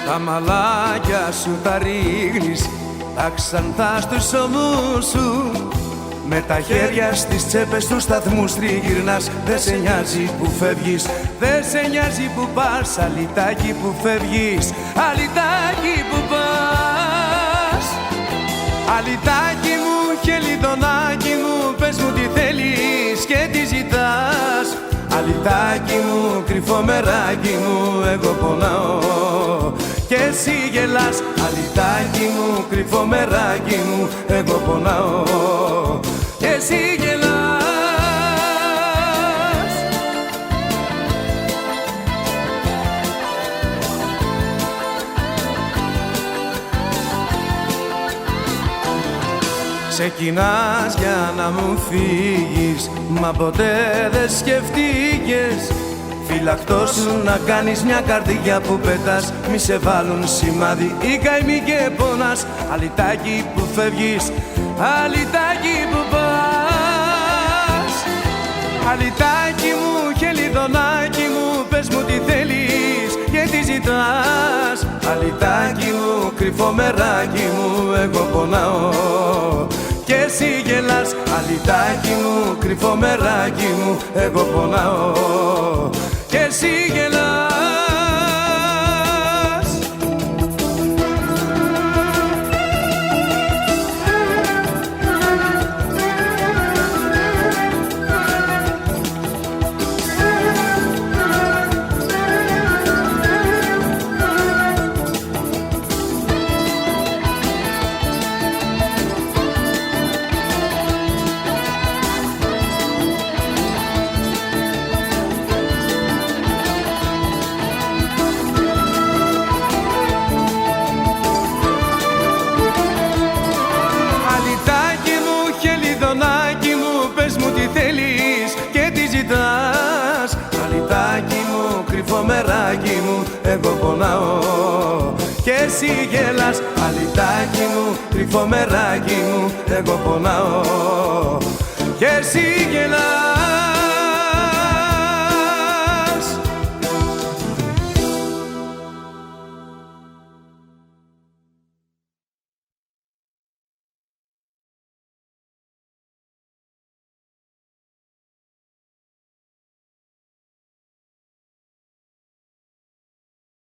Τα μαλάκια σου τα ρίχνεις, τα ξανθά στους ώμους σου. Με τα χέρια στις τσέπες του σταθμούς τριγυρνάς. Δε σε νοιάζει που φεύγεις, δε σε νοιάζει που πας. Αλυτάκι που φεύγεις, αλυτάκι που πας. Αλυτάκι μου, χελιδονάκι μου, πες μου τι θέλεις και τι ζητάς. Αλυτάκι μου, κρυφό μεράκι μου, εγώ πονάω και εσύ γελάς. Αλυτάκι μου, κρυφό μεράκι μου, εγώ πονάω και εσύ γελάς. Ξεκινάς για να μου φύγεις, μα ποτέ δεν σκεφτήκες. Φυλακτό σου να κάνεις μια καρδιά που πετάς. Μη σε βάλουν σημάδι οι καημοί και πονάς. Αλυτάκι που φεύγεις, αλυτάκι που πας. Αλυτάκι μου, χελιδονάκι μου, πες μου τι θέλεις και τι ζητάς. Αλυτάκι μου, κρυφό μεράκι μου, εγώ πονάω και εσύ γελάς. Αλυτάκι μου, κρυφό μεράκι μου, εγώ πονάω και εσύ γελάς. Αλυτάκι μου, κρυφό μεράκι μου, εγώ πονάω και εσύ γελάς. Αλυτάκι μου, κρυφό μεράκι μου, εγώ πονάω και εσύ γελάς.